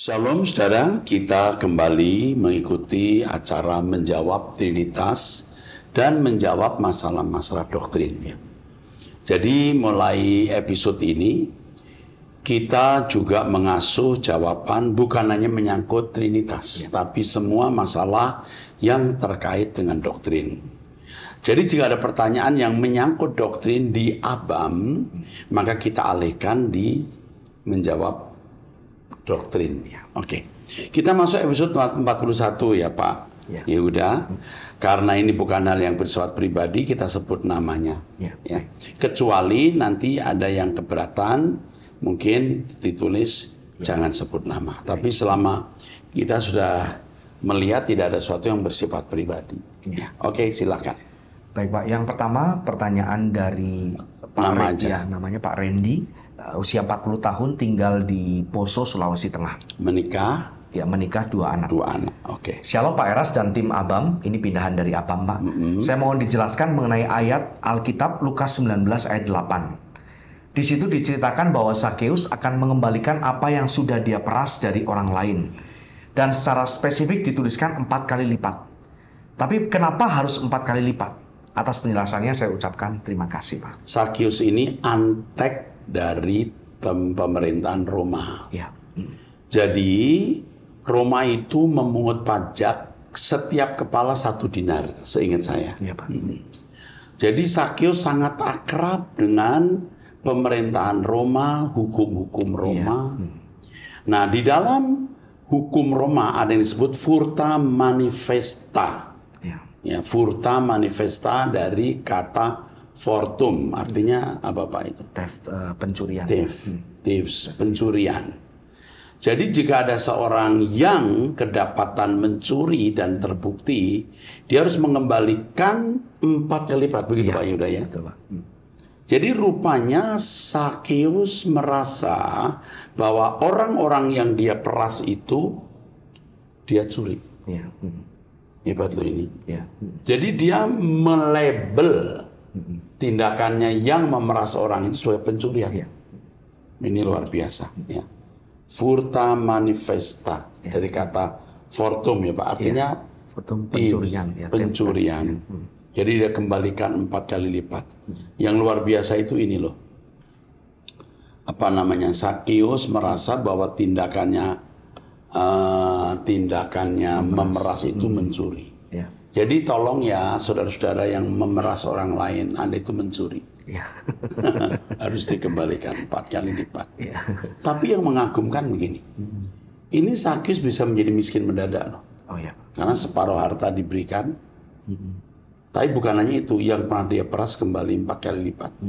Shalom saudara, kita kembali mengikuti acara menjawab Trinitas dan menjawab masalah-masalah doktrin. Jadi mulai episode ini kita juga mengasuh jawaban bukan hanya menyangkut Trinitas, tapi semua masalah yang terkait dengan doktrin. Jadi jika ada pertanyaan yang menyangkut doktrin di ABAM, maka kita alihkan di menjawab doktrin. Oke. Kita masuk episode 41 ya Pak Yehuda. Karena ini bukan hal yang bersifat pribadi, kita sebut namanya. Ya. Kecuali nanti ada yang keberatan, mungkin ditulis jangan sebut nama. Tapi selama kita sudah melihat tidak ada sesuatu yang bersifat pribadi. Oke, silakan. Baik Pak, yang pertama pertanyaan dari Nama aja. namanya Pak Randy. Usia 40 tahun, tinggal di Poso, Sulawesi Tengah. Menikah? Ya, menikah 2 anak. 2 anak, oke. Shalom Pak Eras dan tim ABAM, ini pindahan dari ABAM Pak. Saya mohon dijelaskan mengenai ayat Alkitab Lukas 19 ayat 8. Di situ diceritakan bahwa Sakeus akan mengembalikan apa yang sudah dia peras dari orang lain. Dan secara spesifik dituliskan 4 kali lipat. Tapi kenapa harus 4 kali lipat? Atas penjelasannya saya ucapkan terima kasih Pak. Sakeus ini antek dari pemerintahan Roma. Jadi Roma itu memungut pajak setiap kepala 1 dinar, seingat saya. Pak. Jadi Sakeus sangat akrab dengan pemerintahan Roma, hukum-hukum Roma. Nah, di dalam hukum Roma ada yang disebut furta manifesta. Furta manifesta dari kata fortum, artinya apa Pak itu? Theft, pencurian. Thieves, pencurian. Jadi jika ada seorang yang kedapatan mencuri dan terbukti, dia harus mengembalikan 4 kali lipat, begitu Pak Yuda ya? Betul, Pak. Jadi rupanya Sakeus merasa bahwa orang-orang yang dia peras itu, dia curi. Hebat loh ini. Jadi dia melabel tindakannya yang memeras orang itu sebagai pencurian. Ini luar biasa. Furta manifesta dari kata fortum ya Pak, artinya pencurian. Pencurian. Jadi dia kembalikan 4 kali lipat. Yang luar biasa itu ini loh. Sakeus merasa bahwa tindakannya memeras itu mencuri. Jadi tolong ya saudara-saudara yang memeras orang lain, Anda itu mencuri. Harus dikembalikan 4 kali lipat. Tapi yang mengagumkan begini. Ini Sakeus bisa menjadi miskin mendadak loh. Karena separuh harta diberikan. Tapi bukan hanya itu, yang pernah dia peras kembali 4 kali lipat.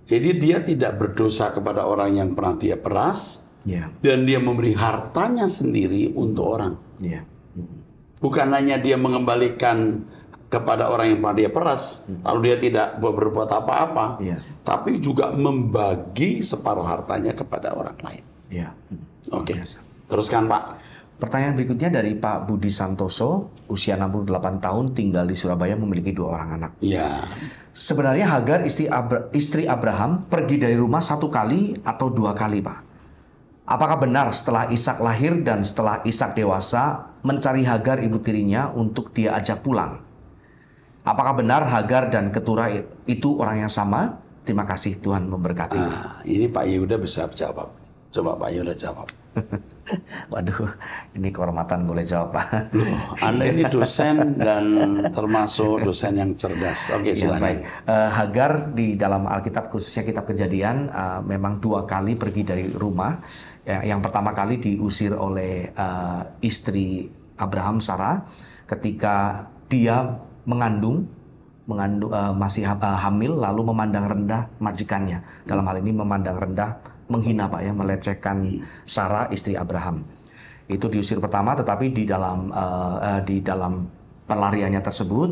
Jadi dia tidak berdosa kepada orang yang pernah dia peras. Dan dia memberi hartanya sendiri untuk orang. Bukan hanya dia mengembalikan kepada orang yang pernah dia peras, lalu dia tidak berbuat apa-apa, tapi juga membagi separuh hartanya kepada orang lain. Oke, teruskan Pak. Pertanyaan berikutnya dari Pak Budi Santoso, usia 68 tahun, tinggal di Surabaya, memiliki 2 orang anak. Sebenarnya Hagar istri Abraham pergi dari rumah 1 kali atau 2 kali Pak? Apakah benar setelah Ishak lahir dan setelah Ishak dewasa mencari Hagar ibu tirinya untuk dia ajak pulang? Apakah benar Hagar dan Keturah itu orang yang sama? Terima kasih, Tuhan memberkati. Ini Pak Yehuda bisa jawab. Coba Pak Yehuda jawab. Waduh, ini kehormatan boleh jawab Pak. Anda ini dosen dan termasuk dosen yang cerdas. Oke, silakan. Hagar di dalam Alkitab, khususnya kitab Kejadian, memang 2 kali pergi dari rumah. Yang pertama kali diusir oleh istri Abraham, Sarah, ketika dia mengandung masih hamil, lalu memandang rendah majikannya. Dalam hal ini memandang rendah, menghina Pak ya, melecehkan Sarah istri Abraham. Itu diusir pertama, tetapi di dalam pelariannya tersebut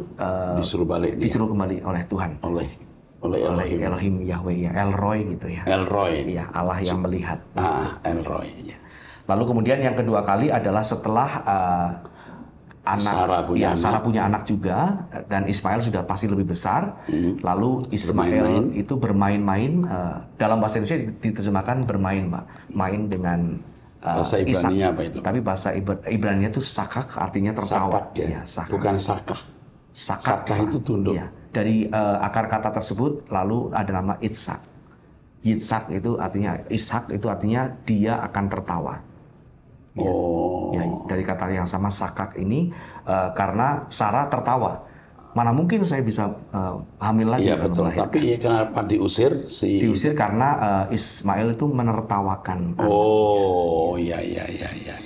disuruh kembali oleh Tuhan. Oleh Elohim Yahweh ya, Elroy gitu ya. Elroy. Iya, Allah yang melihat. Elroy. Lalu kemudian yang kedua kali adalah setelah Sarah punya anak juga, dan Ismail sudah pasti lebih besar. Lalu Ismail itu bermain-main, dalam bahasa Indonesia diterjemahkan bermain, Pak. Main dengan Bahasa Ishak. Ibraninya apa itu? Tapi bahasa Ibraninya itu sakak, artinya tertawa. Sakak ya, Ya, sakak. bukan sakah. Sakah itu tunduk. Iya. Dari akar kata tersebut lalu ada nama Itsak. Yitzhak itu artinya, Ishak itu artinya dia akan tertawa. Oh. Ya, dari kata yang sama sakak ini karena Sarah tertawa. Mana mungkin saya bisa hamil lagi? Iya betul. melahirkan. Tapi kenapa diusir si? Diusir karena Ismail itu menertawakan. Oh, iya.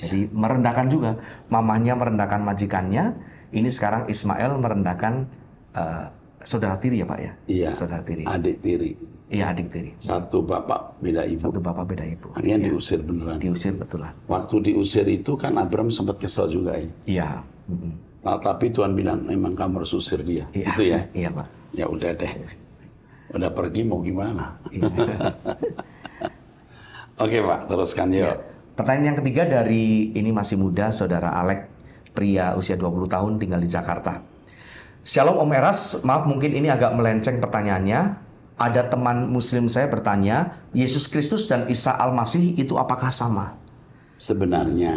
Jadi merendahkan juga. Mamahnya merendahkan majikannya. Ini sekarang Ismail merendahkan saudara tiri ya Pak ya? Iya. Saudara tiri. Adik tiri. Iya adik tiri. Satu bapak beda ibu. Satu bapak beda ibu. Akhirnya diusir beneran. Diusir betulan. Waktu diusir itu kan Abram sempat kesel juga ya. Iya. Nah, tapi Tuhan bilang memang kamu harus usir dia. Iya. Itu ya. Iya Pak. Ya udah deh. Udah pergi mau gimana? Iya. Oke Pak, teruskan yuk. Ya. Pertanyaan yang ketiga dari ini masih muda, saudara Alek, pria usia 20 tahun tinggal di Jakarta. Shalom Om Eras, maaf mungkin ini agak melenceng pertanyaannya. Ada teman muslim saya bertanya, Yesus Kristus dan Isa Al-Masih itu apakah sama? Sebenarnya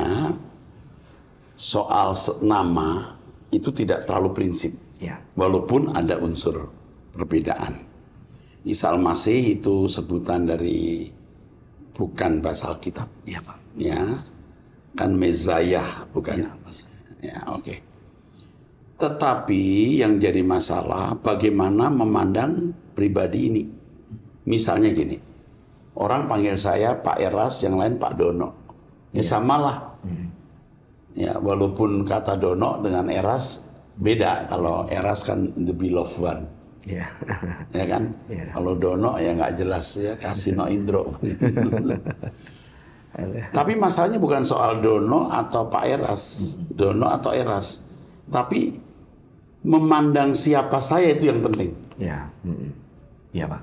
soal nama itu tidak terlalu prinsip. Ya. Walaupun ada unsur perbedaan. Isa Al-Masih itu sebutan dari bukan bahasa Alkitab. Iya Pak. Ya, kan Mezayah bukan. Ya, oke. Tetapi yang jadi masalah bagaimana memandang pribadi ini. Misalnya gini, orang panggil saya Pak Eras, yang lain Pak Dono. Ya samalah. Ya, walaupun kata Dono dengan Eras beda. Kalau Eras kan the beloved one. Iya. Ya kan? Iya. Kalau Dono ya nggak jelas ya, Kasino Indro. Tapi masalahnya bukan soal Dono atau Pak Eras, Dono atau Eras, tapi memandang siapa saya itu yang penting. Ya. Iya Pak.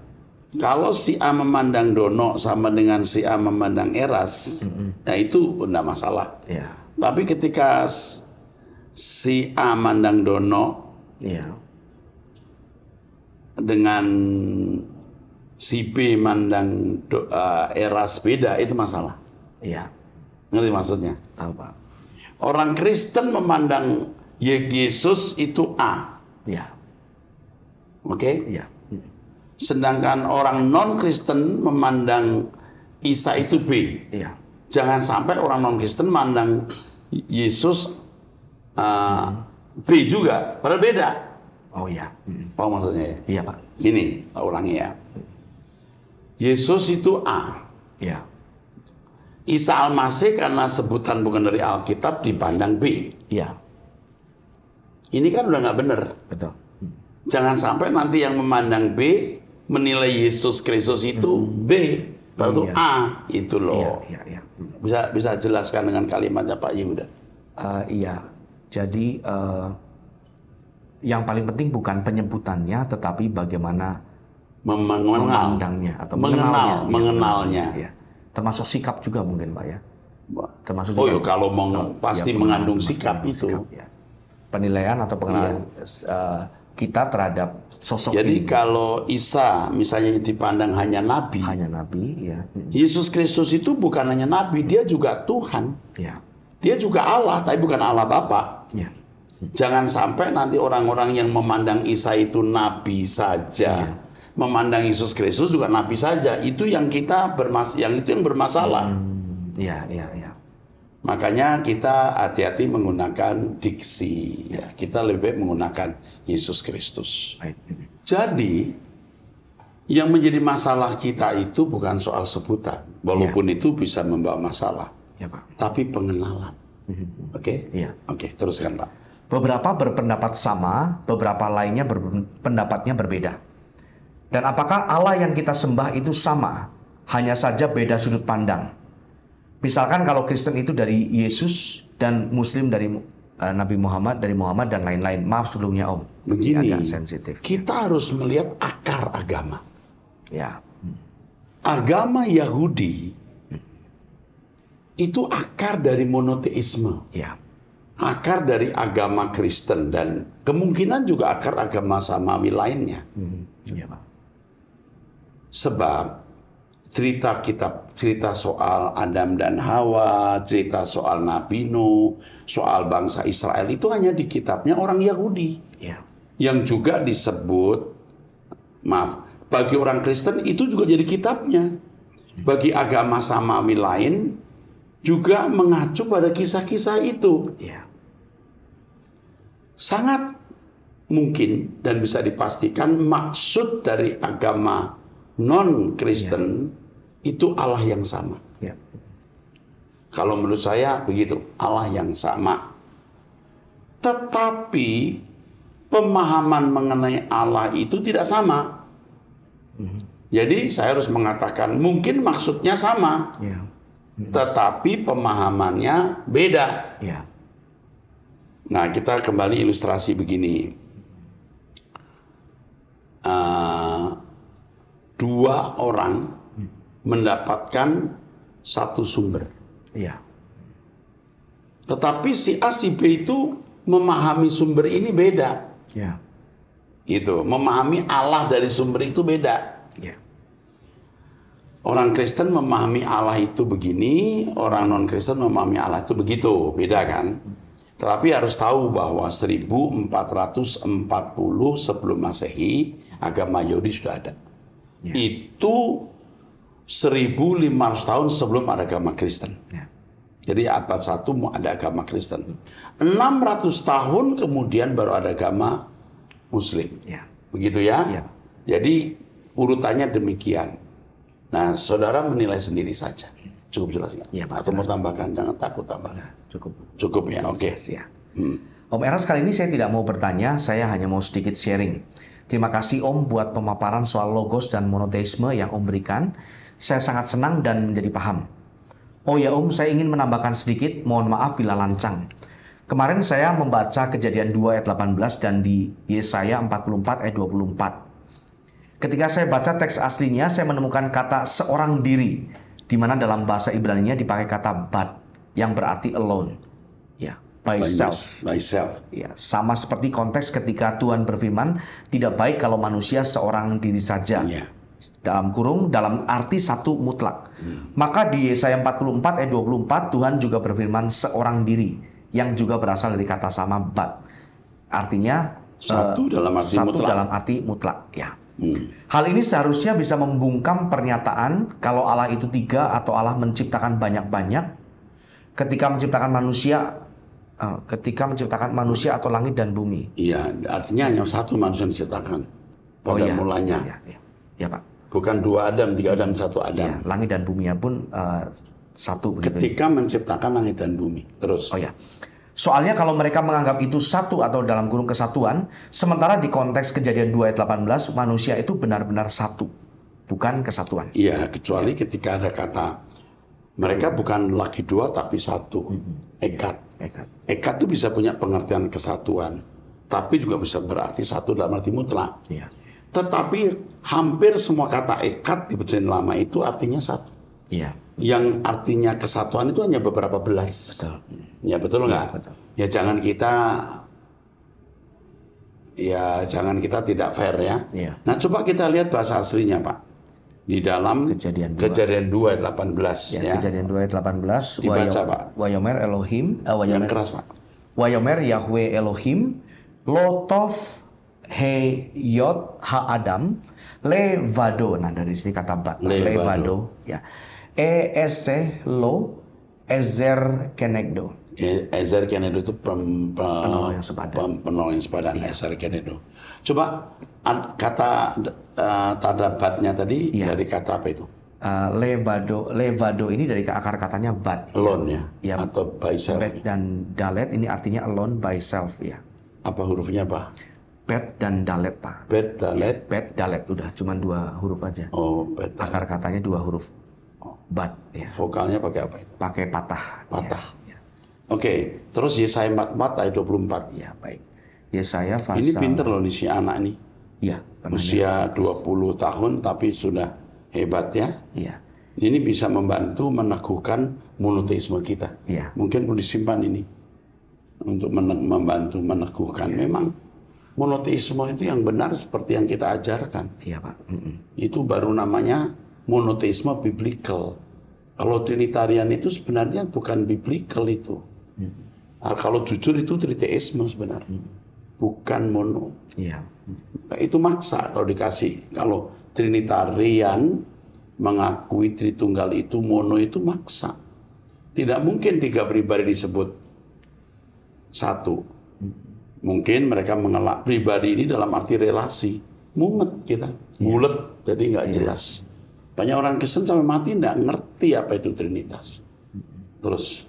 Kalau si A memandang Dono sama dengan si A memandang Eras, ya itu enggak masalah. Iya. Tapi ketika si A mandang Dono Iya. dengan si B mandang Eras beda, itu masalah. Iya. Ngerti maksudnya? Tahu Pak. Orang Kristen memandang Yesus itu A. Iya. Oke? Iya. Sedangkan orang non-Kristen memandang Isa itu B. Iya. Jangan sampai orang non-Kristen memandang Yesus B juga. Padahal beda. Oh iya. Apa maksudnya ya? Iya Pak. Gini, tak ulangi ya. Yesus itu A. Iya. Isa Al-Masih karena sebutan bukan dari Alkitab dipandang B. Iya. Ini kan udah nggak bener. Betul. Jangan sampai nanti yang memandang B menilai Yesus Kristus itu B, baru itu Iya. A, itu loh. Iya. Bisa jelaskan dengan kalimatnya Pak Yehuda. Iya. Jadi yang paling penting bukan penyebutannya, tetapi bagaimana memandangnya atau mengenalnya. Ya. Termasuk sikap juga mungkin Pak ya. Termasuk Oh juga, iya, kalau pasti ya, mengandung termasuk sikap itu. sikap, ya. Penilaian atau pengenalan kita terhadap sosok Jadi ini. kalau Isa misalnya dipandang hanya nabi, Hanya nabi, ya. Yesus Kristus itu bukan hanya nabi, dia juga Tuhan. Ya. Dia juga Allah, tapi bukan Allah Bapa. Ya. Jangan sampai nanti orang-orang yang memandang Isa itu nabi saja, memandang Yesus Kristus juga nabi saja. Itu yang kita yang bermasalah. Iya. Makanya kita hati-hati menggunakan diksi. Ya, kita lebih baik menggunakan Yesus Kristus. Baik. Jadi yang menjadi masalah kita itu bukan soal sebutan, walaupun itu bisa membawa masalah, Ya Pak. tapi pengenalan. Oke? Iya. Oke, teruskan Pak. Beberapa berpendapat sama, beberapa lainnya pendapatnya berbeda. Dan apakah Allah yang kita sembah itu sama? Hanya saja beda sudut pandang. Misalkan kalau Kristen itu dari Yesus dan Muslim dari Nabi Muhammad, dari Muhammad dan lain-lain. Maaf sebelumnya Om. Begini, Ini agak sensitif. kita harus melihat akar agama. Ya. Agama Yahudi itu akar dari monoteisme. Ya. Akar dari agama Kristen dan kemungkinan juga akar agama Samawi lainnya. Iya Pak. Sebab cerita soal Adam dan Hawa, cerita soal Nabi Nuh, soal bangsa Israel itu hanya di kitabnya orang Yahudi. Ya. Yang juga disebut, maaf, bagi orang Kristen itu juga jadi kitabnya. Bagi agama samawi lain juga mengacu pada kisah-kisah itu. Ya. Sangat mungkin dan bisa dipastikan maksud dari agama non-Kristen itu Allah yang sama. Ya. Kalau menurut saya begitu, Allah yang sama. Tetapi pemahaman mengenai Allah itu tidak sama. Jadi saya harus mengatakan mungkin maksudnya sama, Ya. tetapi pemahamannya beda. Ya. Nah, kita kembali ilustrasi begini. Dua orang mendapatkan satu sumber. Ya. Tetapi si A, si B itu memahami sumber ini beda. Ya. Itu, memahami Allah dari sumber itu beda. Ya. Orang Kristen memahami Allah itu begini, orang non-Kristen memahami Allah itu begitu, beda kan? Tetapi harus tahu bahwa 1440 sebelum Masehi, agama Yahudi sudah ada. Ya. Itu 1500 tahun sebelum ada agama Kristen. Ya. Jadi abad 1 mau ada agama Kristen. 600 tahun kemudian baru ada agama Muslim. Ya. Begitu ya? Ya. Jadi urutannya demikian. Nah, saudara menilai sendiri saja. Cukup jelas nggak? Ya, Pak, Atau mau tambahkan? Jangan takut tambahkan. Cukup. Cukup ya, oke. Ya. Om Eras, kali ini saya tidak mau bertanya, saya hanya mau sedikit sharing. Terima kasih Om buat pemaparan soal logos dan monoteisme yang Om berikan. Saya sangat senang dan menjadi paham. Oh ya Om, saya ingin menambahkan sedikit, mohon maaf bila lancang. Kemarin saya membaca Kejadian 2 ayat 18 dan di Yesaya 44 ayat 24. Ketika saya baca teks aslinya, saya menemukan kata seorang diri, di mana dalam bahasa Ibrani-nya dipakai kata bad, yang berarti alone. Ya, by self. By self. Ya, sama seperti konteks ketika Tuhan berfirman, tidak baik kalau manusia seorang diri saja. Ya. Dalam kurung, dalam arti satu mutlak. Maka di Yesaya 44 ayat 24, Tuhan juga berfirman seorang diri, yang juga berasal dari kata sama bad. Artinya, Satu dalam arti satu mutlak. dalam arti mutlak. Ya. Hal ini seharusnya bisa membungkam pernyataan kalau Allah itu tiga atau Allah menciptakan banyak-banyak ketika menciptakan manusia atau langit dan bumi. Iya, artinya hanya satu manusia yang diciptakan pada iya. mulanya. Ya, Pak. Bukan 2 Adam, 3 Adam, 1 Adam. Ya, langit dan buminya pun satu begitu. Ketika menciptakan langit dan bumi. Terus. Oh ya. Soalnya kalau mereka menganggap itu satu atau dalam kurung kesatuan, sementara di konteks Kejadian 2 ayat 18 manusia itu benar-benar satu, bukan kesatuan. Iya, kecuali ketika ada kata mereka bukan lagi 2 tapi satu. Ekat. Ekat itu bisa punya pengertian kesatuan, tapi juga bisa berarti satu dalam arti mutlak. Iya. Tetapi hampir semua kata ekat di Perjanjian Lama itu artinya satu. Iya. Yang artinya kesatuan itu hanya beberapa belas. Betul. Ya betul nggak? Betul. Ya jangan kita tidak fair ya. Iya. Nah coba kita lihat bahasa aslinya Pak. Di dalam Kejadian 2 ayat 18 ya. Kejadian 2 ayat 18. Dibaca Pak. Wayomer Elohim. Yang keras Pak. Wayomer Yahweh Elohim. Lotov Heyot Ha-Adam. Levado. Nah dari sini kata bat. Levado. Ya. Ese lo ezer kenegdo. Ezer kenedo itu penolong yang sepadan. Iya. Ezer kenedo. Coba kata tanda batnya tadi dari kata apa itu? Levado ini dari akar katanya bat. Alone ya? Ya. Atau by self. Bet dan dalet ini artinya alone by self ya. Apa hurufnya Pak? Bet dan dalet Pak. Bet, dalet. Ya, bet, dalet udah cuma 2 huruf aja. Oh, bet, dalet. Akar katanya 2 huruf. Bat ya. Vokalnya pakai apa itu? Pakai patah. Patah. Ya. Oke, terus Yesaya 44 ayat 24. Ya, baik. Yesaya pasal. Ini pinter loh nih si anak nih. Iya, Usia 20 tahun tapi sudah hebat ya. Iya. Ini bisa membantu meneguhkan monoteisme kita. Iya. Mungkin perlu disimpan ini untuk membantu meneguhkan. Memang monoteisme itu yang benar seperti yang kita ajarkan. Iya, Pak. Itu baru namanya monoteisme biblical. Kalau Trinitarian itu sebenarnya bukan biblical itu. Nah, kalau jujur itu triteisme sebenarnya, bukan mono. Iya. Itu maksa kalau dikasih. Kalau Trinitarian mengakui Tritunggal itu mono itu maksa. Tidak mungkin 3 pribadi disebut satu. Mungkin mereka mengelak pribadi ini dalam arti relasi. Mumet kita, bulet, jadi nggak jelas. Banyak orang Kristen sampai mati nggak ngerti apa itu Trinitas. Terus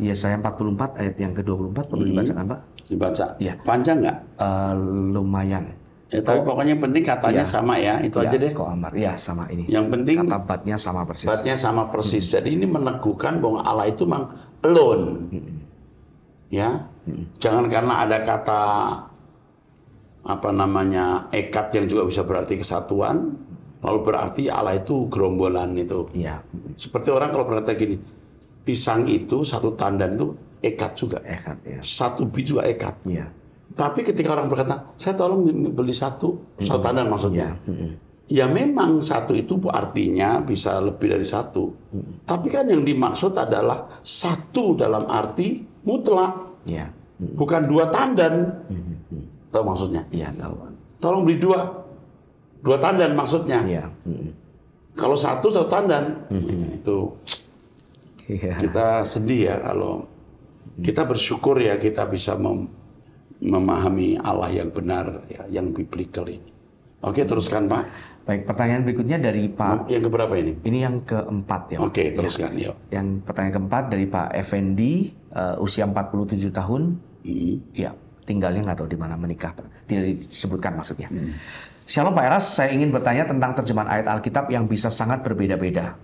Yesaya 44 ayat yang ke-24 perlu dibacakan, Pak? dibaca. Iya. Panjang nggak? Lumayan. Ya, tapi pokoknya yang penting katanya sama ya, itu aja deh. Ko Amar. Ya, sama ini. Yang penting Kata batnya sama persis. batnya sama persis. Jadi ini meneguhkan bahwa Allah itu memang alone. Ya, jangan karena ada kata ekat yang juga bisa berarti kesatuan, lalu berarti Allah itu gerombolan itu. Iya. Seperti orang kalau berkata gini, pisang itu satu tandan itu ekat juga, Ekat ya. satu biji juga ekat. Iya. Tapi ketika orang berkata, saya tolong beli satu tandan maksudnya. Ya memang satu itu artinya bisa lebih dari satu. Tapi kan yang dimaksud adalah satu dalam arti mutlak. Iya. Bukan 2 tandan. Tahu maksudnya? Iya, tahu. Tolong beli 2 tandan maksudnya. Iya. Kalau satu tandan. Itu Iya. kita sedih ya kalau kita bersyukur ya kita bisa memahami Allah yang benar ya, yang biblical ini. Oke, teruskan Pak. Baik, pertanyaan berikutnya dari Pak. Yang keberapa ini? Ini yang keempat ya. Pak. Oke, teruskan yuk. Yang pertanyaan keempat dari Pak Effendi, usia 47 tahun. Ya, tinggalnya nggak tahu di mana, menikah, Pak. Tidak disebutkan maksudnya. Shalom Pak Eras, saya ingin bertanya tentang terjemahan ayat Alkitab yang bisa sangat berbeda-beda.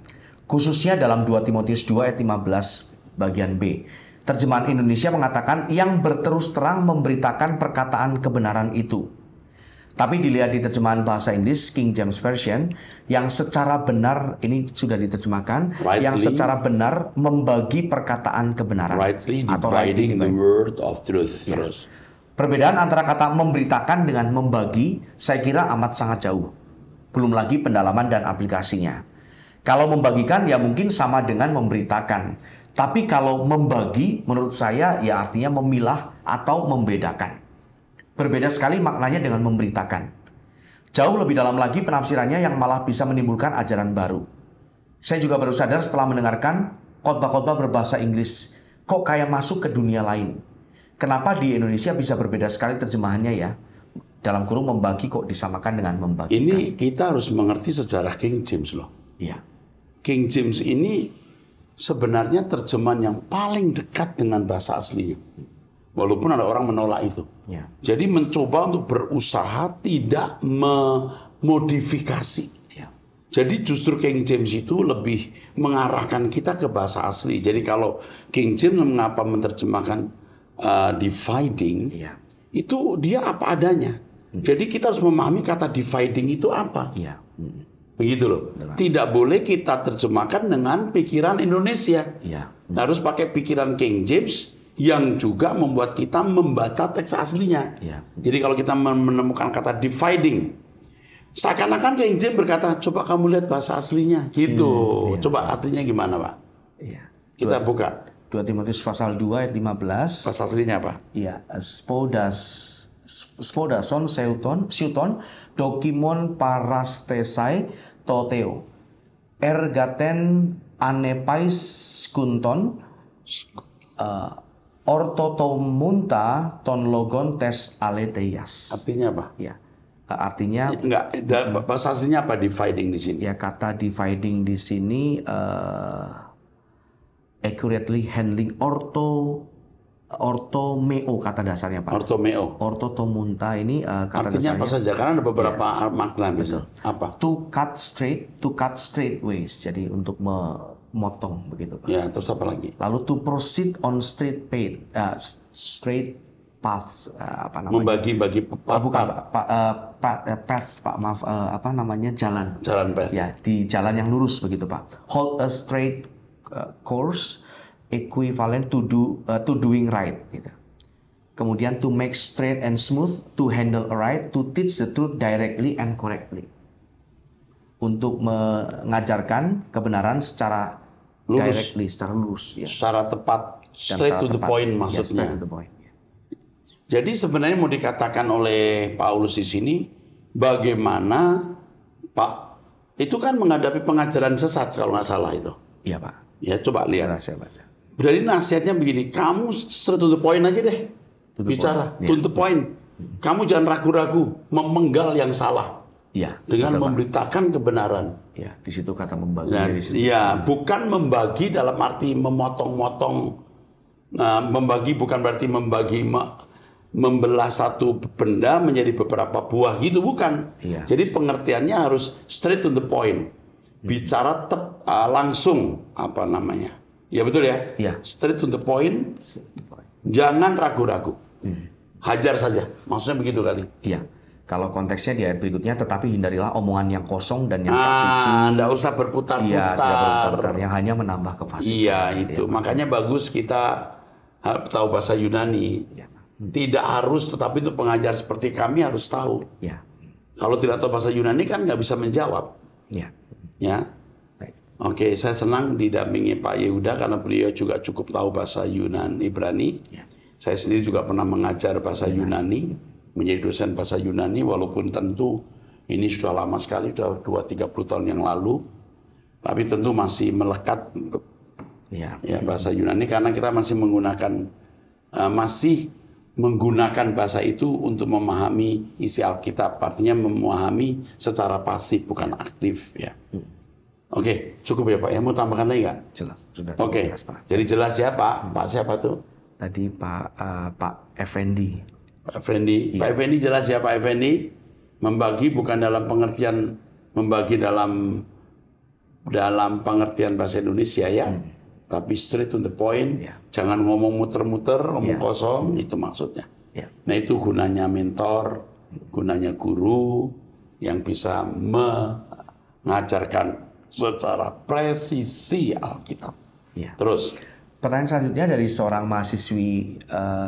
Khususnya dalam 2 Timotius 2 ayat 15 bagian B. Terjemahan Indonesia mengatakan yang berterus terang memberitakan perkataan kebenaran itu. Tapi dilihat di terjemahan bahasa Inggris King James Version yang secara benar, ini sudah diterjemahkan, yang secara benar membagi perkataan kebenaran. Rightly atau dividing the word of truth. Ya. Terus. Perbedaan antara kata memberitakan dengan membagi saya kira amat sangat jauh. Belum lagi pendalaman dan aplikasinya. Kalau membagikan ya mungkin sama dengan memberitakan. Tapi kalau membagi menurut saya ya artinya memilah atau membedakan. Berbeda sekali maknanya dengan memberitakan. Jauh lebih dalam lagi penafsirannya yang malah bisa menimbulkan ajaran baru. Saya juga baru sadar setelah mendengarkan khotbah-khotbah berbahasa Inggris. Kok kayak masuk ke dunia lain? Kenapa di Indonesia bisa berbeda sekali terjemahannya ya? Dalam kurung membagi kok disamakan dengan membagikan. Ini kita harus mengerti sejarah King James loh. Iya. King James ini sebenarnya terjemahan yang paling dekat dengan bahasa aslinya. Walaupun ada orang menolak itu. Ya. Jadi mencoba untuk berusaha tidak memodifikasi. Ya. Jadi justru King James itu lebih mengarahkan kita ke bahasa asli. Jadi kalau King James mengapa menerjemahkan dividing, Iya. itu dia apa adanya. Jadi kita harus memahami kata dividing itu apa. Iya. Begitu loh. Tidak boleh kita terjemahkan dengan pikiran Indonesia. Iya. Harus pakai pikiran King James yang juga membuat kita membaca teks aslinya. Iya. Jadi kalau kita menemukan kata dividing, seakan-akan King James berkata, coba kamu lihat bahasa aslinya. Gitu. Coba artinya gimana Pak? Iya. Kita buka. 2 Timotius pasal 2 ayat 15. Bahasa aslinya apa? Iya, spodason seuton dokimon parastesai toteo ergaten anepais kunton ortotomunta ton logon tes aleteias. Artinya apa? Ya, artinya Enggak, bahasa aslinya apa dividing di sini? ya kata dividing di sini accurately handling ortomeo kata dasarnya Pak. Ortomeo. Ortotomunta ini kata Artinya dasarnya apa saja? Karena ada beberapa makna bisa. Apa? to cut straight ways. Jadi untuk memotong begitu Pak. Ya, terus apa lagi? Lalu to proceed on straight path apa namanya? Membagi-bagi Bukan path Pak, maaf apa namanya jalan. jalan path. Ya, di jalan yang lurus begitu Pak. Hold a straight course equivalent to doing right gitu. Kemudian to make straight and smooth, to handle right, to teach the truth directly and correctly. untuk mengajarkan kebenaran secara Lurus. directly, secara lurus, ya. Secara tepat, Dan straight secara to the tepat. point Ya, maksudnya. straight to the point. Ya. Jadi sebenarnya mau dikatakan oleh Paulus di sini, bagaimana Pak, itu kan menghadapi pengajaran sesat kalau nggak salah itu. Iya, Pak. Ya coba lihat. Saya baca. Jadi nasihatnya begini, kamu straight to the point aja deh. To the Bicara, point. to the point. Kamu jangan ragu-ragu, memenggal yang salah. Iya. Dengan betul, Pak. memberitakan kebenaran. Ya, di situ kata membagi. Nah, dari situ. ya, bukan membagi dalam arti memotong-motong. Membagi bukan berarti membelah satu benda menjadi beberapa buah gitu, bukan. Iya. Jadi pengertiannya harus straight to the point. Bicara langsung, apa namanya. Ya betul ya? Iya. Straight to the point, jangan ragu-ragu. Hajar saja, maksudnya begitu kali. Iya. Kalau konteksnya di ayat berikutnya, tetapi hindarilah omongan yang kosong dan yang tak suci. Nggak usah berputar-putar. Iya, tidak berputar-putar, yang hanya menambah kefasikan. Iya, itu. Makanya bagus kita tahu bahasa Yunani. Iya. Tidak harus, tetapi untuk pengajar seperti kami harus tahu. Iya. Kalau tidak tahu bahasa Yunani kan nggak bisa menjawab. Iya. Ya. Baik. Oke, saya senang didampingi Pak Yehuda karena beliau juga cukup tahu bahasa Yunani, Ibrani. Iya. Saya sendiri juga pernah mengajar bahasa Yunani, menjadi dosen bahasa Yunani, walaupun tentu ini sudah lama sekali, sudah 2-30 tahun yang lalu. Tapi tentu masih melekat Iya. ya bahasa Yunani karena kita masih menggunakan bahasa itu untuk memahami isi Alkitab, artinya memahami secara pasif bukan aktif ya. Oke, cukup ya Pak ya, mau tambahkan lagi nggak? Jelas. Sudah Oke, jelas, Pak. jadi jelas ya Pak. Pak siapa tuh? Tadi Pak Effendi. Pak Effendi. Pak Effendi jelas ya Pak Effendi. Membagi bukan dalam pengertian membagi dalam pengertian bahasa Indonesia ya. Tapi straight to the point. Ya. Jangan ngomong muter-muter, ngomong Ya. kosong, itu maksudnya. Ya. Nah, itu gunanya mentor, gunanya guru yang bisa mengajarkan secara presisi Alkitab. Ya. Terus Pertanyaan selanjutnya dari seorang mahasiswi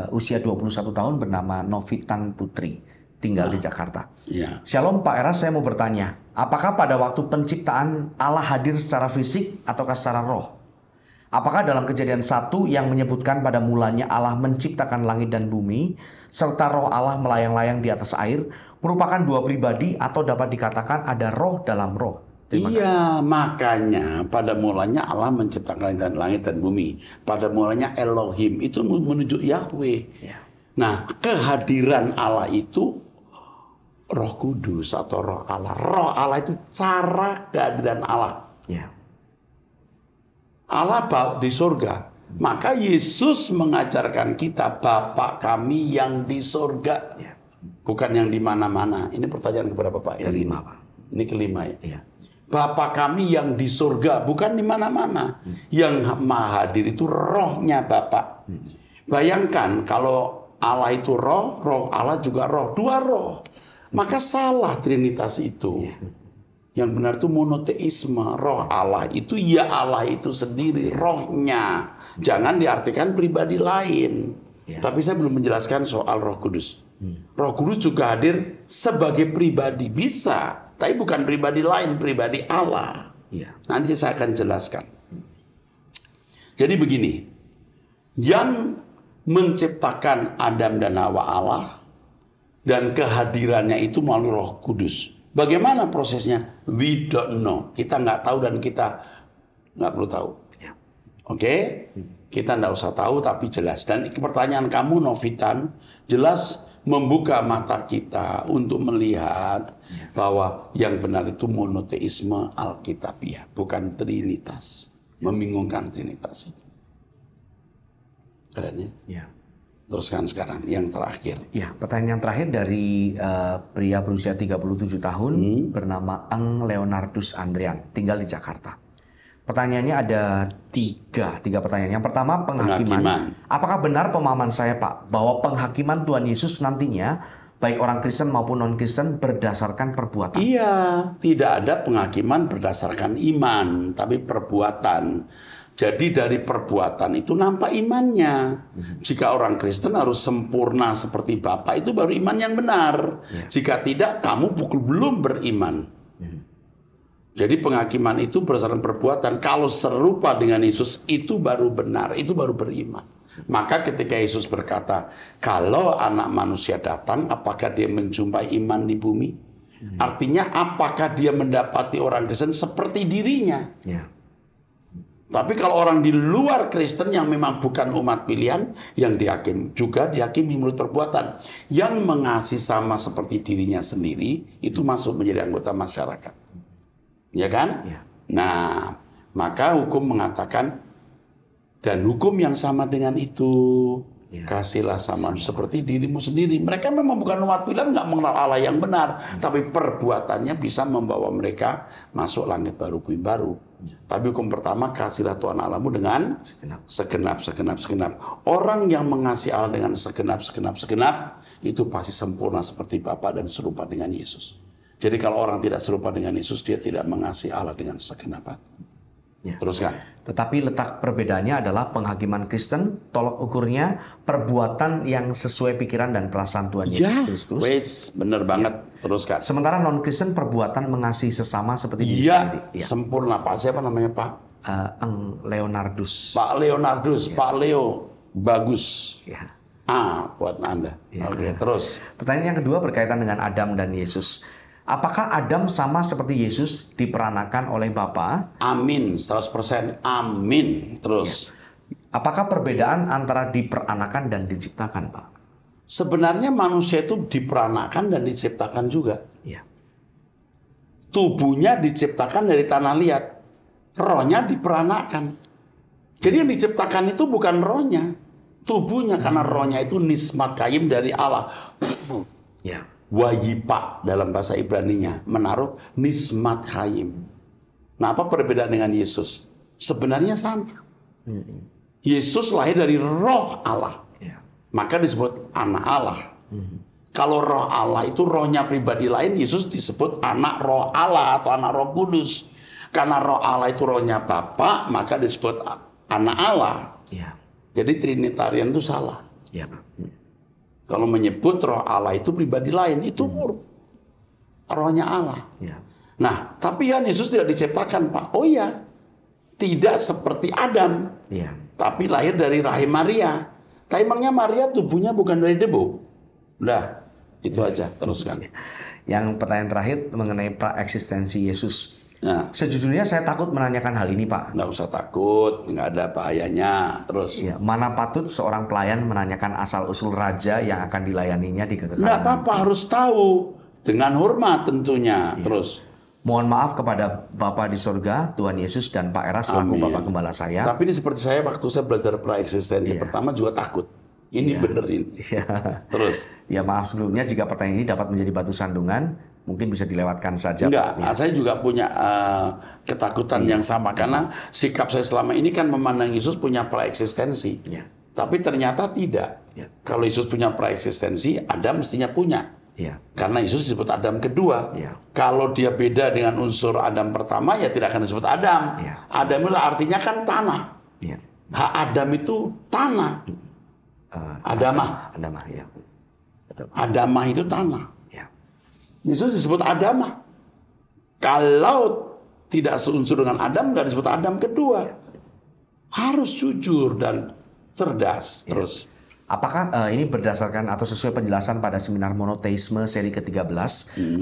usia 21 tahun bernama Novitan Putri, tinggal di Jakarta. ya. Shalom Pak Eras, saya mau bertanya, apakah pada waktu penciptaan Allah hadir secara fisik ataukah secara roh? Apakah dalam Kejadian 1 yang menyebutkan pada mulanya Allah menciptakan langit dan bumi, serta roh Allah melayang-layang di atas air, merupakan dua pribadi atau dapat dikatakan ada roh dalam roh? Iya, makanya pada mulanya Allah menciptakan langit dan bumi. Pada mulanya Elohim itu menunjuk Yahweh. Ya. Nah, kehadiran Allah itu Roh Kudus atau Roh Allah. Roh Allah itu cara kehadiran Allah. Ya. Allah di surga. Maka Yesus mengajarkan kita Bapa kami yang di surga. Ya. Bukan yang di mana-mana. Ini pertanyaan kepada Bapak. Kelima, Pak. Ini kelima ya. Iya. Bapa kami yang di surga, bukan di mana-mana. Yang maha hadir itu rohnya Bapa. Bayangkan kalau Allah itu roh, roh Allah juga roh. Dua roh. Maka salah Trinitas itu. Yang benar itu monoteisme. Roh Allah itu ya Allah itu sendiri, rohnya. Jangan diartikan pribadi lain. Tapi saya belum menjelaskan soal Roh Kudus. Roh Kudus juga hadir sebagai pribadi. Bisa. Tapi bukan pribadi lain, pribadi Allah. Iya. Nanti saya akan jelaskan. Jadi begini, yang menciptakan Adam dan Hawa Allah, dan kehadirannya itu melalui Roh Kudus. Bagaimana prosesnya? We don't know. Kita nggak tahu dan kita nggak perlu tahu. Ya. Oke? Kita nggak usah tahu tapi jelas. Dan pertanyaan kamu Novitan, jelas membuka mata kita untuk melihat bahwa yang benar itu monoteisme Alkitabiah, bukan Trinitas. Membingungkan Trinitas itu. Keren ya? Ya. Teruskan sekarang yang terakhir. Ya, pertanyaan yang terakhir dari pria berusia 37 tahun bernama Eng Leonardus Andrian, tinggal di Jakarta. Pertanyaannya ada tiga pertanyaan. Yang pertama, penghakiman. Apakah benar pemahaman saya, Pak, bahwa penghakiman Tuhan Yesus nantinya, baik orang Kristen maupun non-Kristen, berdasarkan perbuatan? Iya, tidak ada penghakiman berdasarkan iman, tapi perbuatan. Jadi dari perbuatan itu nampak imannya. Jika orang Kristen harus sempurna seperti Bapa, itu baru iman yang benar. Jika tidak, kamu belum beriman. Jadi penghakiman itu berdasarkan perbuatan. Kalau serupa dengan Yesus, itu baru benar, itu baru beriman. Maka ketika Yesus berkata, kalau anak manusia datang, apakah dia menjumpai iman di bumi? Artinya apakah dia mendapati orang Kristen seperti dirinya? Ya. Tapi kalau orang di luar Kristen yang memang bukan umat pilihan, yang juga dihakimi menurut perbuatan. Yang mengasihi sama seperti dirinya sendiri, itu masuk menjadi anggota masyarakat. Ya kan? Ya. Nah, maka hukum mengatakan, dan hukum yang sama dengan itu, kasihlah sama seperti dirimu sendiri. Mereka memang bukan umat pilihan, nggak mengenal Allah yang benar, tapi perbuatannya bisa membawa mereka masuk langit baru, bumi baru. Tapi hukum pertama, kasihlah Tuhan Allahmu dengan segenap. Orang yang mengasihi Allah dengan segenap, itu pasti sempurna seperti Bapa dan serupa dengan Yesus. Jadi kalau orang tidak serupa dengan Yesus, dia tidak mengasihi Allah dengan segenap hati. Ya. Teruskan. Tetapi letak perbedaannya adalah penghakiman Kristen, tolok ukurnya perbuatan yang sesuai pikiran dan perasaan Tuhan Yesus Kristus. Wes, bener banget. Teruskan. Sementara non-Kristen perbuatan mengasihi sesama seperti diri Iya, sendiri. sempurna Pak. Siapa namanya Pak? Leonardus. Pak Leonardus, Pak Leo. Bagus. Ya. Buat Anda. Oke, terus. Pertanyaan yang kedua berkaitan dengan Adam dan Yesus. Apakah Adam sama seperti Yesus diperanakan oleh Bapa? Amin, 100%. Amin. Terus. Apakah perbedaan antara diperanakan dan diciptakan, Pak? Sebenarnya manusia itu diperanakan dan diciptakan juga. Ya. Tubuhnya diciptakan dari tanah liat. Rohnya diperanakan. Jadi yang diciptakan itu bukan rohnya. Tubuhnya, karena rohnya itu nismat kaim dari Allah. Ya. Wayipa dalam bahasa Ibraninya menaruh nismat chaim. Nah, apa perbedaan dengan Yesus? Sebenarnya sama. Yesus lahir dari roh Allah. Ya. Maka disebut anak Allah. Kalau roh Allah itu rohnya pribadi lain, Yesus disebut anak roh Allah atau anak roh kudus. Karena roh Allah itu rohnya Bapa, maka disebut anak Allah. Ya. Jadi Trinitarian itu salah. Ya. Kalau menyebut roh Allah itu pribadi lain, itu rohnya Allah. Ya. Nah, tapi kan Yesus tidak diciptakan, Pak. Oh iya, tidak seperti Adam, Ya. tapi lahir dari rahim Maria. Tapi emangnya Maria tubuhnya bukan dari debu? Udah, itu aja. Teruskan. Yang pertanyaan terakhir mengenai praeksistensi Yesus. Nah, Sejujurnya saya takut menanyakan hal ini, Pak. nggak usah takut, nggak ada bahayanya. Terus. Ya, mana patut seorang pelayan menanyakan asal-usul raja yang akan dilayaninya di kekekalan? Nggak apa-apa, harus tahu. Dengan hormat tentunya. Terus. Mohon maaf kepada Bapa di surga, Tuhan Yesus dan Pak Eras selaku Amin. Bapak Gembala saya. Tapi ini seperti saya waktu saya belajar praeksistensi pertama juga takut. Ini bener ini. Ya. Terus. Ya, maaf sebelumnya jika pertanyaan ini dapat menjadi batu sandungan, mungkin bisa dilewatkan saja. Enggak, Pak. saya juga punya ketakutan yang sama. Karena sikap saya selama ini kan memandang Yesus punya praeksistensi. Ya. Tapi ternyata tidak. Ya. Kalau Yesus punya praeksistensi, Adam mestinya punya. Ya. Karena Yesus disebut Adam kedua. Ya. Kalau dia beda dengan unsur Adam pertama, ya tidak akan disebut Adam. Ya. Adam itu artinya kan tanah. Ya. Hak Adam itu tanah. Adamah. Adamah, ya. Betul. Adamah itu tanah. Ya. Yesus disebut Adamah. Kalau tidak seunsur dengan Adam, nggak disebut Adam kedua. Harus jujur dan cerdas. Terus. Apakah ini berdasarkan atau sesuai penjelasan pada seminar monoteisme seri ke-13,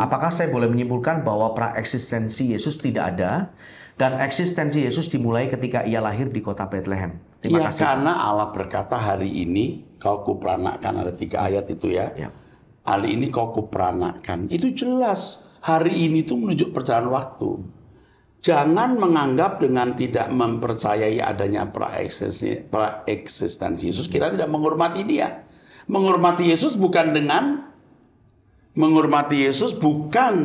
apakah saya boleh menyimpulkan bahwa praeksistensi Yesus tidak ada dan eksistensi Yesus dimulai ketika ia lahir di kota Bethlehem? Terima Ya, kasih. karena Allah berkata hari ini kau kuperanakan, ada 3 ayat itu ya. Ya. Hari ini kau kuperanakan. Itu jelas. Hari ini itu menunjuk perjalanan waktu. Jangan menganggap dengan tidak mempercayai adanya praeksistensi Yesus, kita tidak menghormati dia. Menghormati Yesus bukan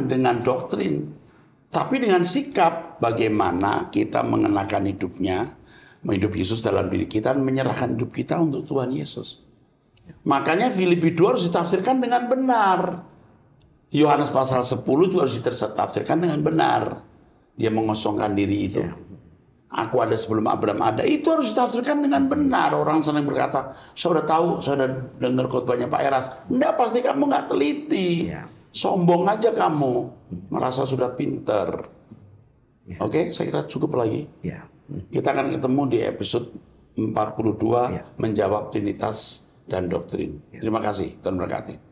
dengan doktrin, tapi dengan sikap bagaimana kita mengenakan hidupnya, menghidup Yesus dalam diri kita dan menyerahkan hidup kita untuk Tuhan Yesus. Makanya Filipi 2 harus ditafsirkan dengan benar. Yohanes pasal 10 juga harus ditafsirkan dengan benar. Dia mengosongkan diri itu. Aku ada sebelum Abraham ada. Itu harus ditafsirkan dengan benar. Orang sering berkata, saya udah tahu, saya udah dengar khotbahnya Pak Eras. Enggak, pasti kamu nggak teliti. Ya. Sombong aja kamu. Merasa sudah pinter. Oke, saya kira cukup lagi. Ya. Kita akan ketemu di episode 42 Ya. menjawab Trinitas dan doktrin. Terima kasih, Tuhan berkati.